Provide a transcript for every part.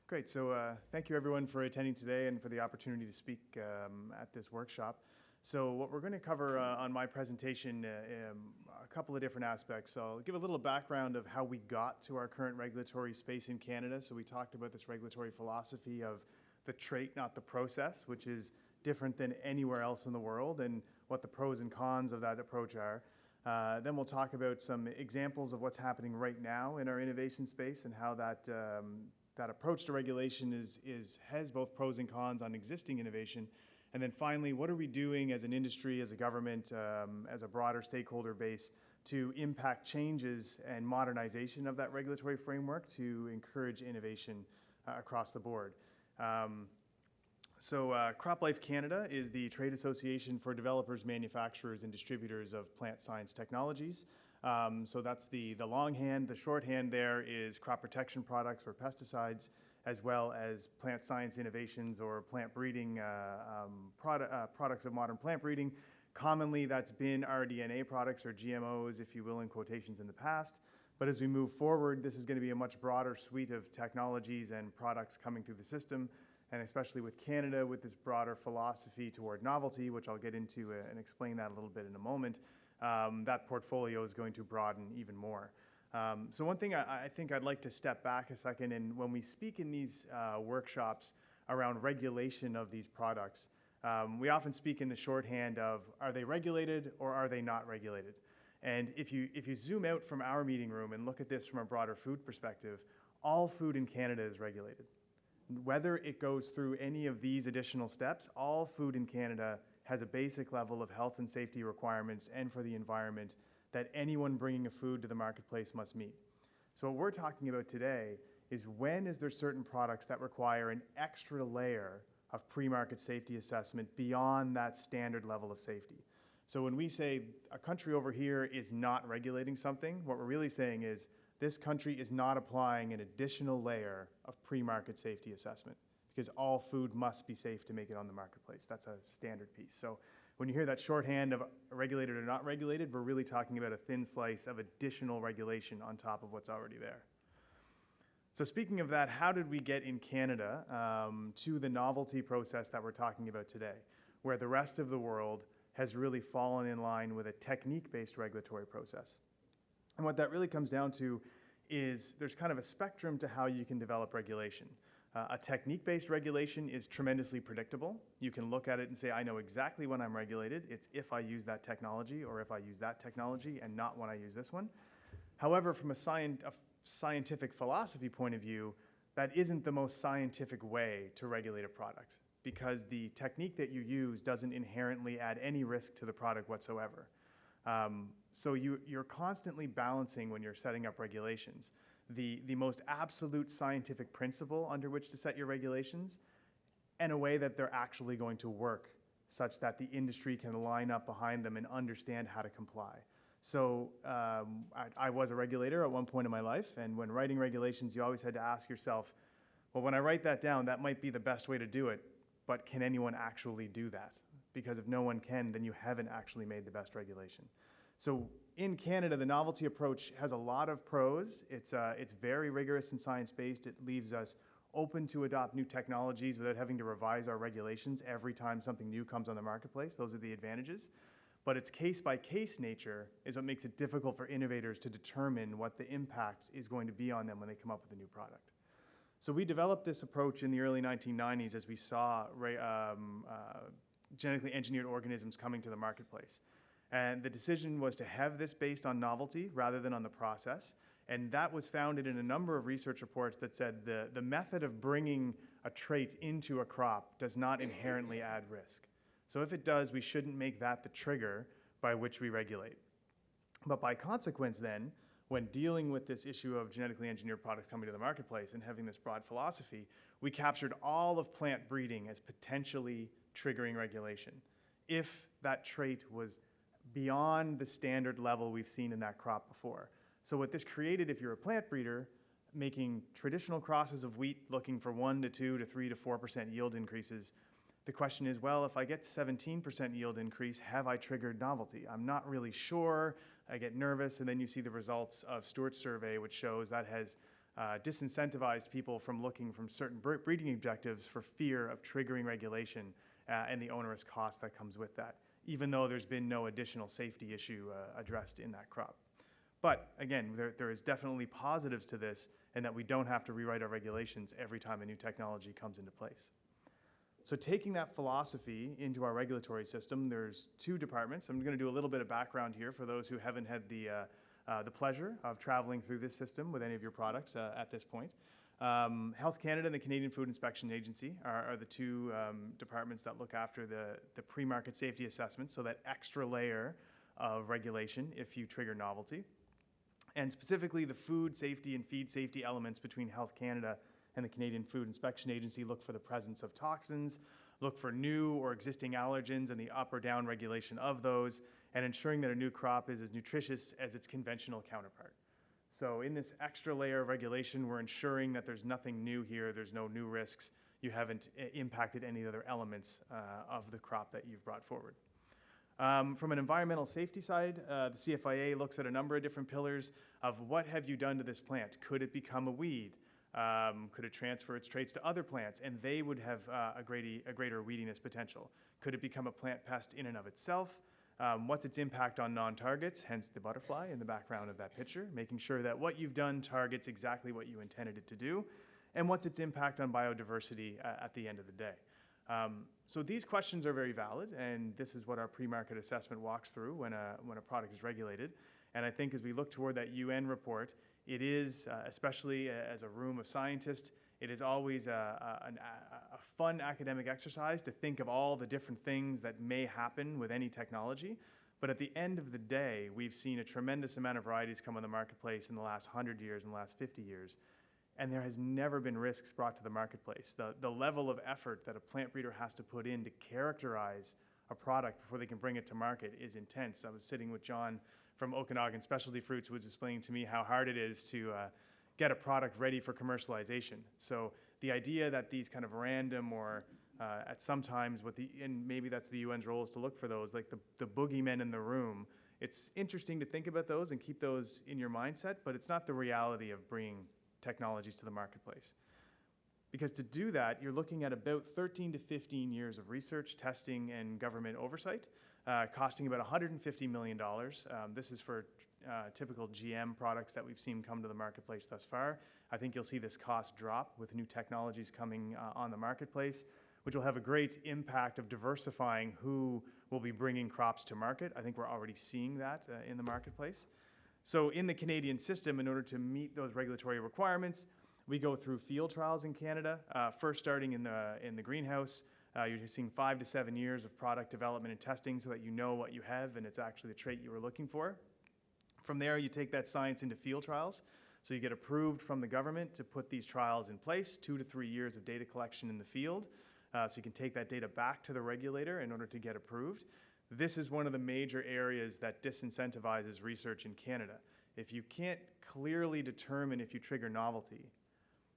Great. So thank you everyone for attending today and for the opportunity to speak at this workshop. So what we're going to cover on my presentation, a couple of different aspects. So I'll give a little background of how we got to our current regulatory space in Canada. So we talked about this regulatory philosophy of the trait, not the process, which is different than anywhere else in the world, and what the pros and cons of that approach are. Then we'll talk about some examples of what's happening right now in our innovation space and how that approach to regulation has both pros and cons on existing innovation. And then finally, what are we doing as an industry, as a government, as a broader stakeholder base to impact changes and modernization of that regulatory framework to encourage innovation across the board. CropLife Canada is the trade association for developers, manufacturers, and distributors of plant science technologies. So that's the longhand. The shorthand there is crop protection products or pesticides, as well as plant science innovations or plant breeding products of modern plant breeding. Commonly, that's been rDNA products or GMOs, if you will, in quotations in the past. But as we move forward, this is going to be a much broader suite of technologies and products coming through the system, and especially with Canada, with this broader philosophy toward novelty, which I'll get into and explain that a little bit in a moment, that portfolio is going to broaden even more. So one thing I think I'd like to step back a second, and when we speak in these workshops around regulation of these products, we often speak in the shorthand of, are they regulated or are they not regulated? And if you zoom out from our meeting room and look at this from a broader food perspective, all food in Canada is regulated. Whether it goes through any of these additional steps, all food in Canada has a basic level of health and safety requirements and for the environment that anyone bringing a food to the marketplace must meet. So what we're talking about today is, when is there certain products that require an extra layer of pre-market safety assessment beyond that standard level of safety? So when we say a country over here is not regulating something, what we're really saying is this country is not applying an additional layer of pre-market safety assessment, because all food must be safe to make it on the marketplace. That's a standard piece. So when you hear that shorthand of regulated or not regulated, we're really talking about a thin slice of additional regulation on top of what's already there. So speaking of that, how did we get in Canada to the novelty process that we're talking about today, where the rest of the world has really fallen in line with a technique-based regulatory process? And what that really comes down to is there's kind of a spectrum to how you can develop regulation. A technique-based regulation is tremendously predictable. You can look at it and say, I know exactly when I'm regulated. It's if I use that technology or if I use that technology, and not when I use this one. However, from a scientific philosophy point of view, that isn't the most scientific way to regulate a product, because the technique that you use doesn't inherently add any risk to the product whatsoever. So you're constantly balancing, when you're setting up regulations, the most absolute scientific principle under which to set your regulations, in a way that they're actually going to work, such that the industry can line up behind them and understand how to comply. So I was a regulator at one point in my life, and when writing regulations, you always had to ask yourself, well, when I write that down, that might be the best way to do it, but can anyone actually do that? Because if no one can, then you haven't actually made the best regulation. So in Canada, the novelty approach has a lot of pros. It's very rigorous and science-based. It leaves us open to adopt new technologies without having to revise our regulations every time something new comes on the marketplace. Those are the advantages. But its case-by-case nature is what makes it difficult for innovators to determine what the impact is going to be on them when they come up with a new product. So we developed this approach in the early 1990s as we saw genetically engineered organisms coming to the marketplace. And the decision was to have this based on novelty rather than on the process. And that was founded in a number of research reports that said the method of bringing a trait into a crop does not inherently add risk. So if it does, we shouldn't make that the trigger by which we regulate. But by consequence then, when dealing with this issue of genetically engineered products coming to the marketplace and having this broad philosophy, we captured all of plant breeding as potentially triggering regulation, if that trait was beyond the standard level we've seen in that crop before. So what this created, if you're a plant breeder, making traditional crosses of wheat looking for 1 to 2 to 3 to 4% yield increases, the question is, well, if I get 17% yield increase, have I triggered novelty? I'm not really sure. I get nervous, and then you see the results of Stewart's survey, which shows that has disincentivized people from looking from certain breeding objectives for fear of triggering regulation and the onerous cost that comes with that, even though there's been no additional safety issue addressed in that crop. But again, there is definitely positives to this, and that we don't have to rewrite our regulations every time a new technology comes into place. So taking that philosophy into our regulatory system, there's two departments. I'm going to do a little bit of background here for those who haven't had the pleasure of traveling through this system with any of your products at this point. Health Canada and the Canadian Food Inspection Agency are the two departments that look after the pre-market safety assessment, so that extra layer of regulation if you trigger novelty. And specifically the food safety and feed safety elements between Health Canada and the Canadian Food Inspection Agency look for the presence of toxins, look for new or existing allergens and the up or down regulation of those, and ensuring that a new crop is as nutritious as its conventional counterpart. So in this extra layer of regulation, we're ensuring that there's nothing new here, there's no new risks, you haven't impacted any other elements of the crop that you've brought forward. From an environmental safety side, the CFIA looks at a number of different pillars of what have you done to this plant? Could it become a weed? Could it transfer its traits to other plants and they would have a greater weediness potential? Could it become a plant pest in and of itself? What's its impact on non-targets, hence the butterfly in the background of that picture, making sure that what you've done targets exactly what you intended it to do, and what's its impact on biodiversity at the end of the day. So these questions are very valid, and this is what our pre-market assessment walks through when a product is regulated. And I think as we look toward that UN report, it is, especially as a room of scientists, it is always a fun academic exercise to think of all the different things that may happen with any technology. But at the end of the day, we've seen a tremendous amount of varieties come on the marketplace in the last 100 years, in the last 50 years. And there has never been risks brought to the marketplace. The level of effort that a plant breeder has to put in to characterize a product before they can bring it to market is intense. I was sitting with John from Okanagan Specialty Fruits, who was explaining to me how hard it is to get a product ready for commercialization. So the idea that these kind of random or at some times, and maybe that's the UN's role, is to look for those, like the boogeymen in the room. It's interesting to think about those and keep those in your mindset, but it's not the reality of bringing technologies to the marketplace. Because to do that, you're looking at about 13 to 15 years of research, testing, and government oversight, costing about $150 million. This is for typical GM products that we've seen come to the marketplace thus far. I think you'll see this cost drop with new technologies coming on the marketplace, which will have a great impact of diversifying who will be bringing crops to market. I think we're already seeing that in the marketplace. So in the Canadian system, in order to meet those regulatory requirements, we go through field trials in Canada, first starting in the greenhouse. You're seeing 5 to 7 years of product development and testing so that you know what you have and it's actually the trait you were looking for. From there, you take that science into field trials. So you get approved from the government to put these trials in place, 2 to 3 years of data collection in the field. So you can take that data back to the regulator in order to get approved. This is one of the major areas that disincentivizes research in Canada. If you can't clearly determine if you trigger novelty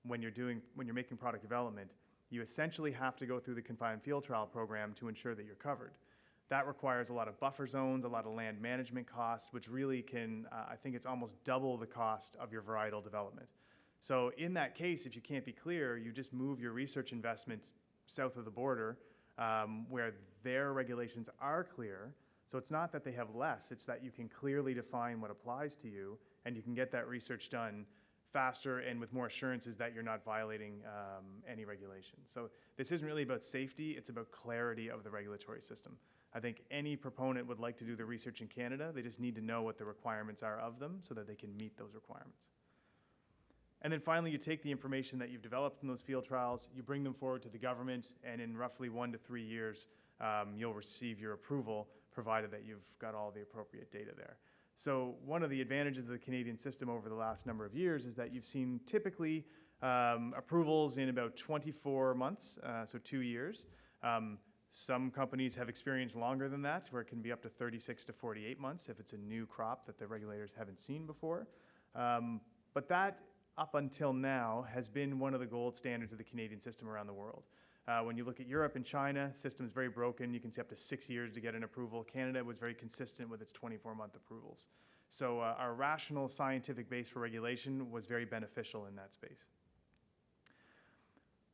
when you're making product development, you essentially have to go through the confined field trial program to ensure that you're covered. That requires a lot of buffer zones, a lot of land management costs, which really can, I think it's almost double the cost of your varietal development. So in that case, if you can't be clear, you just move your research investment south of the border, where their regulations are clear. So it's not that they have less, it's that you can clearly define what applies to you, and you can get that research done faster and with more assurances that you're not violating any regulation. So this isn't really about safety, it's about clarity of the regulatory system. I think any proponent would like to do the research in Canada, they just need to know what the requirements are of them so that they can meet those requirements. And then finally, you take the information that you've developed in those field trials, you bring them forward to the government, and in roughly 1 to 3 years, you'll receive your approval, provided that you've got all the appropriate data there. So one of the advantages of the Canadian system over the last number of years is that you've seen typically approvals in about 24 months, so 2 years. Some companies have experienced longer than that, where it can be up to 36 to 48 months if it's a new crop that the regulators haven't seen before. But that, up until now, has been one of the gold standards of the Canadian system around the world. When you look at Europe and China, system is very broken. You can see up to 6 years to get an approval. Canada was very consistent with its 24-month approvals. So our rational scientific base for regulation was very beneficial in that space.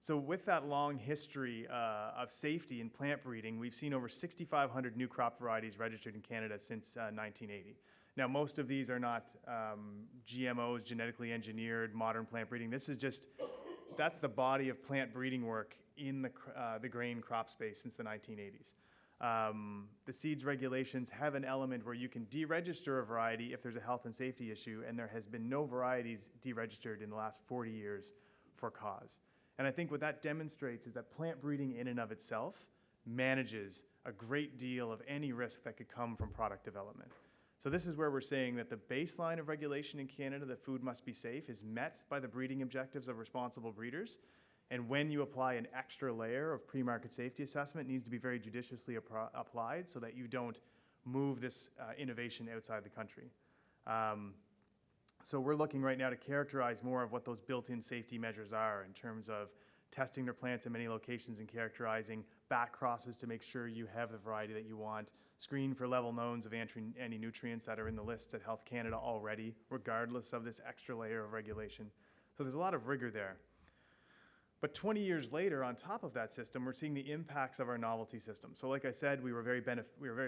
So with that long history of safety in plant breeding, we've seen over 6,500 new crop varieties registered in Canada since 1980. Now, most of these are not GMOs, genetically engineered, modern plant breeding. This is just, that's the body of plant breeding work in the grain crop space since the 1980s. The seeds regulations have an element where you can deregister a variety if there's a health and safety issue, and there has been no varieties deregistered in the last 40 years for cause. And I think what that demonstrates is that plant breeding in and of itself manages a great deal of any risk that could come from product development. So this is where we're saying that the baseline of regulation in Canada, that food must be safe, is met by the breeding objectives of responsible breeders. And when you apply an extra layer of pre-market safety assessment, it needs to be very judiciously applied so that you don't move this innovation outside the country. So we're looking right now to characterize more of what those built-in safety measures are in terms of testing their plants in many locations and characterizing back crosses to make sure you have the variety that you want, screen for level knowns of anti-nutrients that are in the lists at Health Canada already, regardless of this extra layer of regulation. So there's a lot of rigor there. But 20 years later, on top of that system, we're seeing the impacts of our novelty system. So like I said, we were very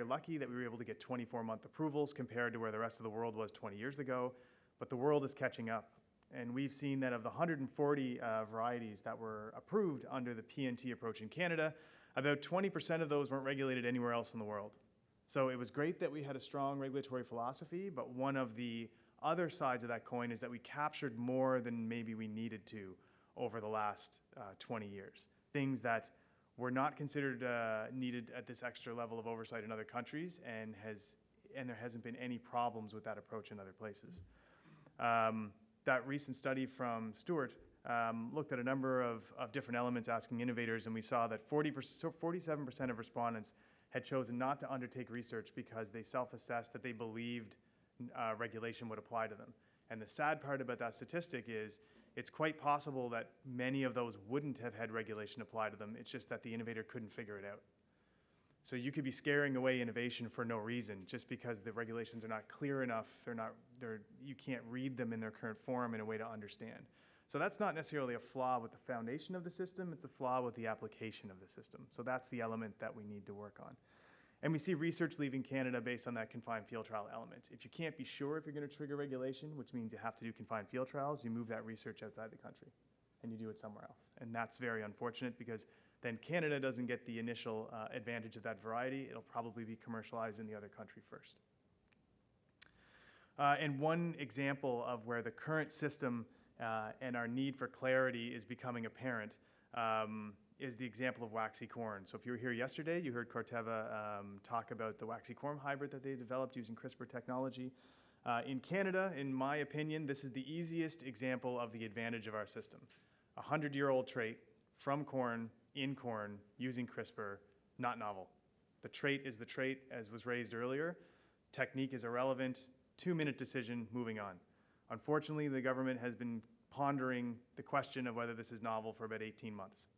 lucky that we were able to get 24-month approvals compared to where the rest of the world was 20 years ago. But the world is catching up. And we've seen that of the 140 varieties that were approved under the PNT approach in Canada, about 20% of those weren't regulated anywhere else in the world. So it was great that we had a strong regulatory philosophy, but one of the other sides of that coin is that we captured more than maybe we needed to over the last 20 years. Things that were not considered needed at this extra level of oversight in other countries, and there hasn't been any problems with that approach in other places. That recent study from Stewart looked at a number of different elements asking innovators, and we saw that 47% of respondents had chosen not to undertake research because they self-assessed that they believed regulation would apply to them. And the sad part about that statistic is it's quite possible that many of those wouldn't have had regulation apply to them. It's just that the innovator couldn't figure it out. So you could be scaring away innovation for no reason, just because the regulations are not clear enough. You can't read them in their current form in a way to understand. So that's not necessarily a flaw with the foundation of the system, it's a flaw with the application of the system. So that's the element that we need to work on. And we see research leaving Canada based on that confined field trial element. If you can't be sure if you're going to trigger regulation, which means you have to do confined field trials, you move that research outside the country and you do it somewhere else. And that's very unfortunate because then Canada doesn't get the initial advantage of that variety. It'll probably be commercialized in the other country first. And one example of where the current system and our need for clarity is becoming apparent is the example of waxy corn. So if you were here yesterday, you heard Corteva talk about the waxy corn hybrid that they developed using CRISPR technology. In Canada, in my opinion, this is the easiest example of the advantage of our system. A 100-year-old trait from corn, in corn, using CRISPR, not novel. The trait is the trait, as was raised earlier. Technique is irrelevant. 2-minute decision, moving on. Unfortunately, the government has been pondering the question of whether this is novel for about 18 months.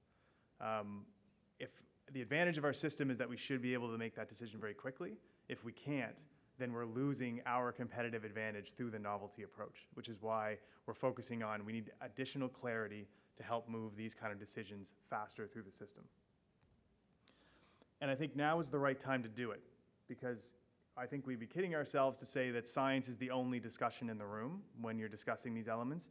If the advantage of our system is that we should be able to make that decision very quickly, if we can't, then we're losing our competitive advantage through the novelty approach, which is why we're focusing on we need additional clarity to help move these kind of decisions faster through the system. And I think now is the right time to do it, because I think we'd be kidding ourselves to say that science is the only discussion in the room when you're discussing these elements.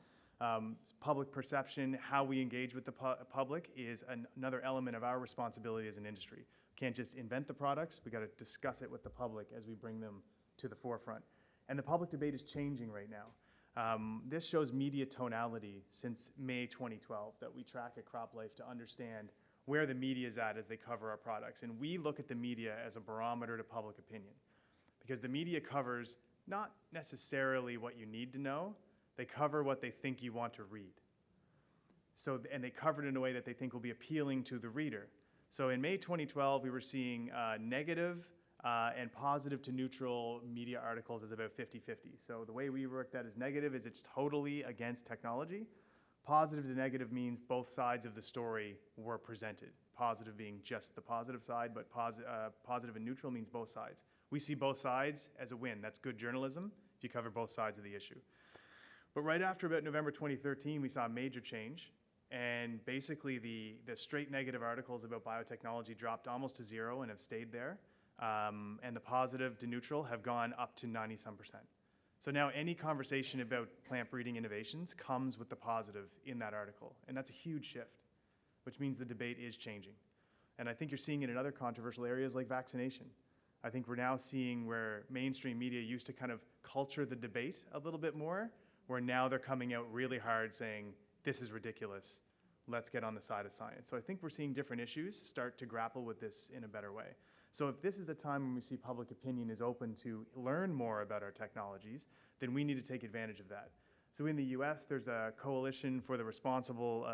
Public perception, how we engage with the public is another element of our responsibility as an industry. We can't just invent the products, we got to discuss it with the public as we bring them to the forefront. And the public debate is changing right now. This shows media tonality since May 2012 that we track at CropLife to understand where the media is at as they cover our products. And we look at the media as a barometer to public opinion, because the media covers not necessarily what you need to know, they cover what they think you want to read. So, and they cover it in a way that they think will be appealing to the reader. So in May 2012, we were seeing negative and positive to neutral media articles as about 50-50. So the way we work that as negative is it's totally against technology. Positive to negative means both sides of the story were presented. Positive being just the positive side, but positive and neutral means both sides. We see both sides as a win. That's good journalism. if you cover both sides of the issue. But right after about November 2013, we saw a major change. And basically, the straight negative articles about biotechnology dropped almost to zero and have stayed there. And the positive to neutral have gone up to 90-some%. So now any conversation about plant breeding innovations comes with the positive in that article. And that's a huge shift, which means the debate is changing. And I think you're seeing it in other controversial areas like vaccination. I think we're now seeing where mainstream media used to kind of culture the debate a little bit more, where now they're coming out really hard saying, this is ridiculous, let's get on the side of science. So I think we're seeing different issues start to grapple with this in a better way. So if this is a time when we see public opinion is open to learn more about our technologies, then we need to take advantage of that. So in the US, there's a coalition for the responsible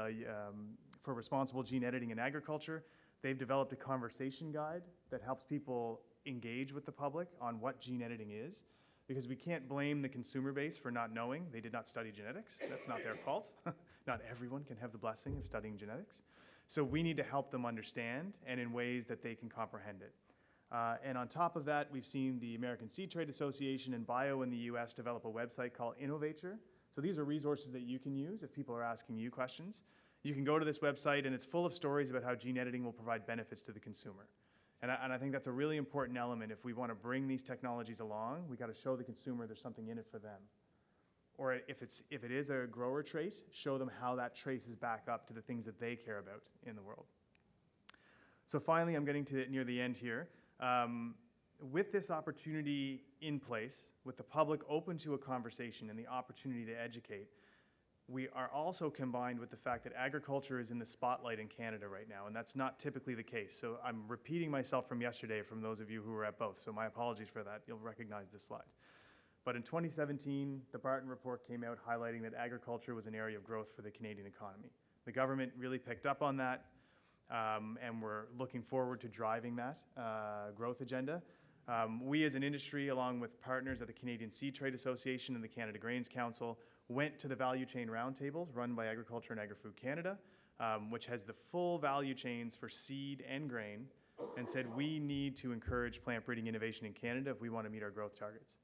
gene editing in agriculture. They've developed a conversation guide that helps people engage with the public on what gene editing is, because we can't blame the consumer base for not knowing. They did not study genetics. That's not their fault. Not everyone can have the blessing of studying genetics. So we need to help them understand and in ways that they can comprehend it. And on top of that, we've seen the American Seed Trade Association and Bio in the US develop a website called Innovature. So these are resources that you can use if people are asking you questions. You can go to this website and it's full of stories about how gene editing will provide benefits to the consumer. And I think that's a really important element. If we want to bring these technologies along, we got to show the consumer there's something in it for them. Or if it is a grower trait, show them how that traces back up to the things that they care about in the world. So finally, I'm getting to near the end here. With this opportunity in place, with the public open to a conversation and the opportunity to educate, we are also combined with the fact that agriculture is in the spotlight in Canada right now, and that's not typically the case. So I'm repeating myself from yesterday from those of you who were at both, so my apologies for that. You'll recognize this slide. But in 2017, the Barton report came out highlighting that agriculture was an area of growth for the Canadian economy. The government really picked up on that, and we're looking forward to driving that growth agenda. We as an industry, along with partners at the Canadian Seed Trade Association and the Canada Grains Council, went to the value chain roundtables run by Agriculture and Agri-Food Canada, which has the full value chains for seed and grain, and said we need to encourage plant breeding innovation in Canada if we want to meet our growth targets.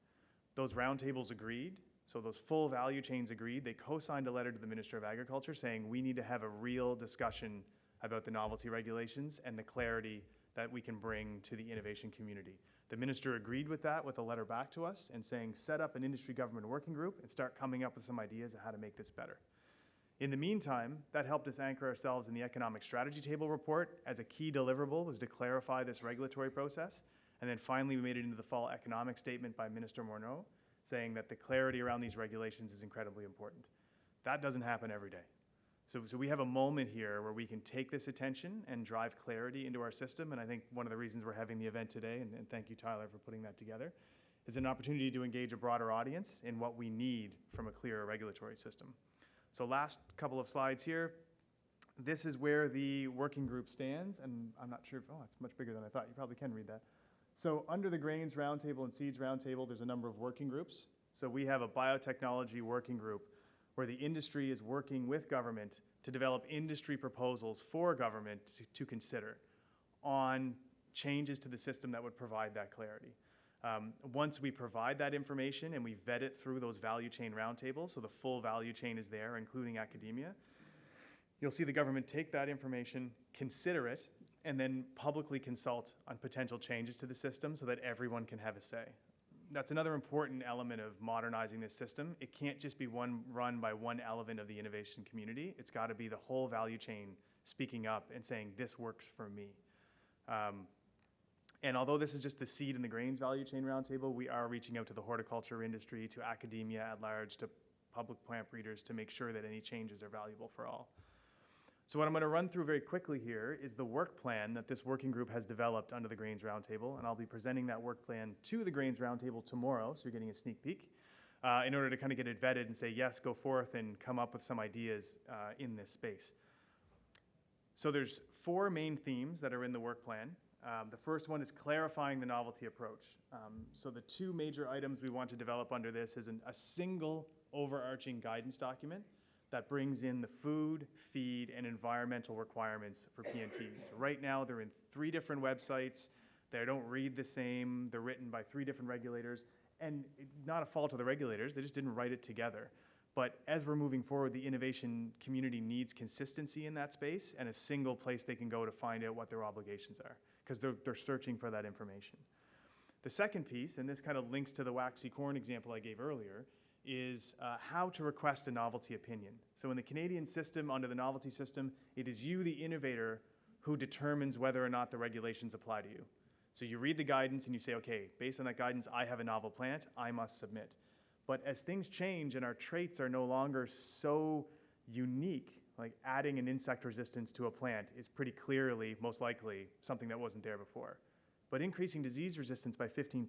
Those roundtables agreed, so those full value chains agreed. They co-signed a letter to the Minister of Agriculture saying we need to have a real discussion about the novelty regulations and the clarity that we can bring to the innovation community. The minister agreed with that with a letter back to us and saying set up an industry government working group and start coming up with some ideas of how to make this better. In the meantime, that helped us anchor ourselves in the economic strategy table report as a key deliverable was to clarify this regulatory process. And then finally, we made it into the fall economic statement by Minister Morneau, saying that the clarity around these regulations is incredibly important. That doesn't happen every day. So we have a moment here where we can take this attention and drive clarity into our system. And I think one of the reasons we're having the event today, and thank you, Tyler, for putting that together, is an opportunity to engage a broader audience in what we need from a clearer regulatory system. So last couple of slides here. This is where the working group stands. And I'm not sure if, oh, it's much bigger than I thought. You probably can read that. So under the Grains Roundtable and Seeds Roundtable, there's a number of working groups. So we have a biotechnology working group where the industry is working with government to develop industry proposals for government to consider on changes to the system that would provide that clarity. Once we provide that information and we vet it through those value chain roundtables, so the full value chain is there, including academia, you'll see the government take that information, consider it, and then publicly consult on potential changes to the system so that everyone can have a say. That's another important element of modernizing this system. It can't just be run by one element of the innovation community. It's got to be the whole value chain speaking up and saying, this works for me. And although this is just the seed and the grains value chain roundtable, we are reaching out to the horticulture industry, to academia at large, to public plant breeders to make sure that any changes are valuable for all. So what I'm going to run through very quickly here is the work plan that this working group has developed under the Grains Roundtable, and I'll be presenting that work plan to the Grains Roundtable tomorrow, so you're getting a sneak peek, in order to kind of get it vetted and say, yes, go forth and come up with some ideas in this space. So there's 4 main themes that are in the work plan. The first one is clarifying the novelty approach. So the 2 major items we want to develop under this is a single overarching guidance document that brings in the food, feed, and environmental requirements for PNTs. Right now, they're in 3 different websites. They don't read the same. They're written by 3 different regulators. and not a fault of the regulators, they just didn't write it together. But as we're moving forward, the innovation community needs consistency in that space and a single place they can go to find out what their obligations are, because they're searching for that information. The second piece, and this kind of links to the waxy corn example I gave earlier, is how to request a novelty opinion. So in the Canadian system, under the novelty system, it is you, the innovator, who determines whether or not the regulations apply to you. So you read the guidance and you say, okay, based on that guidance, I have a novel plant, I must submit. But as things change and our traits are no longer so unique, like adding an insect resistance to a plant is pretty clearly, most likely, something that wasn't there before. But increasing disease resistance by 15%,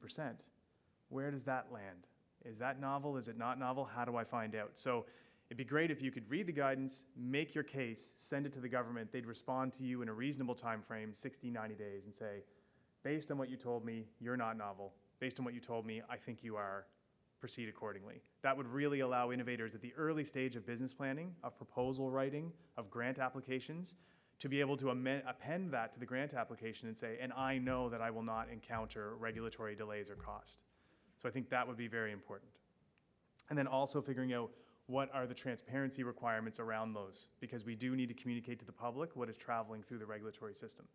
where does that land? Is that novel? Is it not novel? How do I find out? So it'd be great if you could read the guidance, make your case, send it to the government. They'd respond to you in a reasonable time frame, 60, 90 days, and say, based on what you told me, you're not novel. Based on what you told me, I think you are. Proceed accordingly. That would really allow innovators at the early stage of business planning, of proposal writing, of grant applications, to be able to append that to the grant application and say, and I know that I will not encounter regulatory delays or cost. So I think that would be very important. And then also figuring out what are the transparency requirements around those, because we do need to communicate to the public what is traveling through the regulatory system.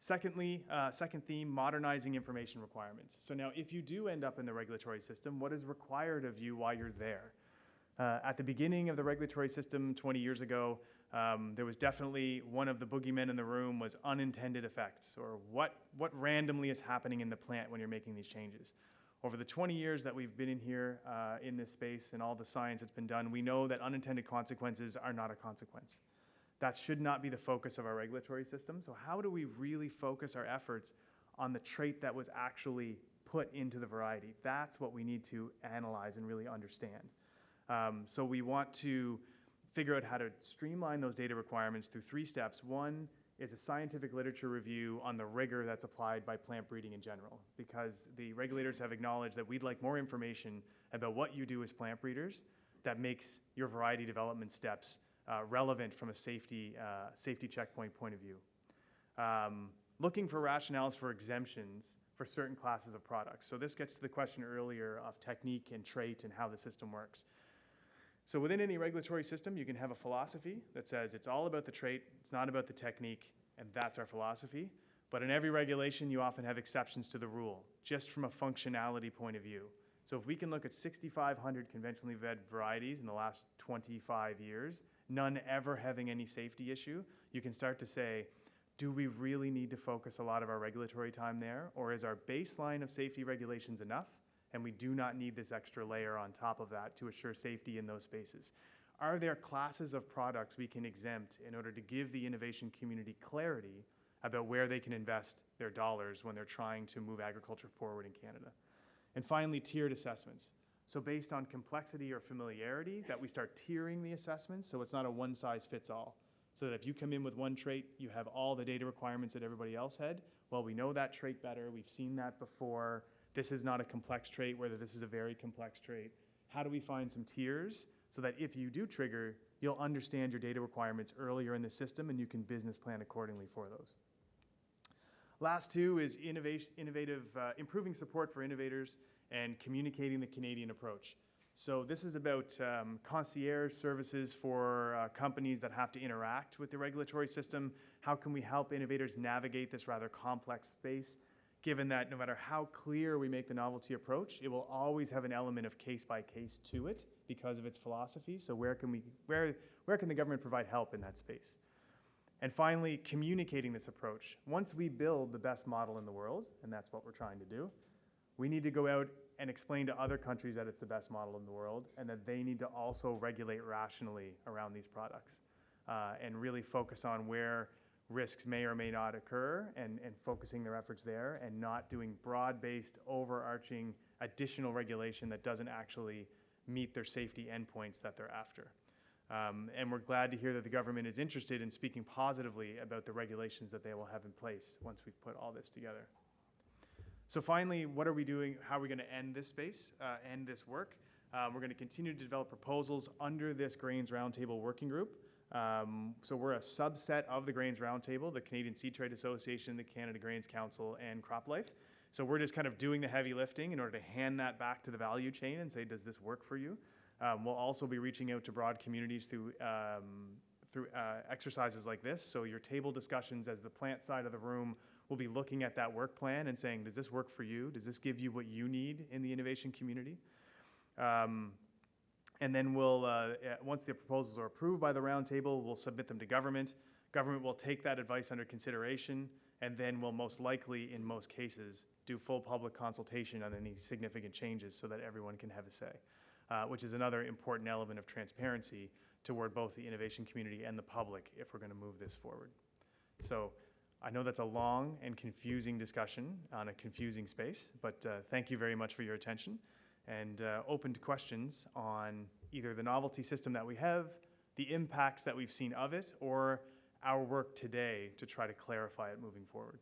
Secondly, second theme, modernizing information requirements. So now if you do end up in the regulatory system, what is required of you while you're there? At the beginning of the regulatory system 20 years ago, there was definitely one of the boogeymen in the room was unintended effects, or what randomly is happening in the plant when you're making these changes. Over the 20 years that we've been in here in this space and all the science that's been done, we know that unintended consequences are not a consequence. That should not be the focus of our regulatory system. So how do we really focus our efforts on the trait that was actually put into the variety? That's what we need to analyze and really understand. So we want to figure out how to streamline those data requirements through 3 steps. One is a scientific literature review on the rigor that's applied by plant breeding in general, because the regulators have acknowledged that we'd like more information about what you do as plant breeders that makes your variety development steps relevant from a safety checkpoint point of view. Looking for rationales for exemptions for certain classes of products. So this gets to the question earlier of technique and trait and how the system works. So within any regulatory system, you can have a philosophy that says it's all about the trait, it's not about the technique, and that's our philosophy. But in every regulation, you often have exceptions to the rule, just from a functionality point of view. So if we can look at 6,500 conventionally fed varieties in the last 25 years, none ever having any safety issue, you can start to say, do we really need to focus a lot of our regulatory time there? Or is our baseline of safety regulations enough? And we do not need this extra layer on top of that to assure safety in those spaces. Are there classes of products we can exempt in order to give the innovation community clarity about where they can invest their dollars when they're trying to move agriculture forward in Canada? And finally, tiered assessments. So based on complexity or familiarity, that we start tiering the assessments so it's not a one-size-fits-all. So that if you come in with one trait, you have all the data requirements that everybody else had. Well, we know that trait better. We've seen that before. This is not a complex trait, whether this is a very complex trait. How do we find some tiers so that if you do trigger, you'll understand your data requirements earlier in the system and you can business plan accordingly for those. Last 2 is improving support for innovators and communicating the Canadian approach. So this is about concierge services for companies that have to interact with the regulatory system. How can we help innovators navigate this rather complex space, given that no matter how clear we make the novelty approach, it will always have an element of case by case to it because of its philosophy. So where can the government provide help in that space? And finally, communicating this approach. Once we build the best model in the world, and that's what we're trying to do, we need to go out and explain to other countries that it's the best model in the world and that they need to also regulate rationally around these products and really focus on where risks may or may not occur and focusing their efforts there and not doing broad-based, overarching, additional regulation that doesn't actually meet their safety endpoints that they're after. And we're glad to hear that the government is interested in speaking positively about the regulations that they will have in place once we've put all this together. So finally, what are we doing? How are we going to end this space, end this work? We're going to continue to develop proposals under this Grains Roundtable working group. So we're a subset of the Grains Roundtable, the Canadian Seed Trade Association, the Canada Grains Council, and CropLife. So we're just kind of doing the heavy lifting in order to hand that back to the value chain and say, does this work for you? We'll also be reaching out to broad communities through exercises like this. So your table discussions as the plant side of the room will be looking at that work plan and saying, does this work for you? Does this give you what you need in the innovation community? And then we'll, once the proposals are approved by the roundtable, we'll submit them to government. Government will take that advice under consideration, and then will most likely, in most cases, do full public consultation on any significant changes so that everyone can have a say, which is another important element of transparency toward both the innovation community and the public if we're going to move this forward. So I know that's a long and confusing discussion on a confusing space, but thank you very much for your attention, and open to questions on either the novelty system that we have, the impacts that we've seen of it, or our work today to try to clarify it moving forward.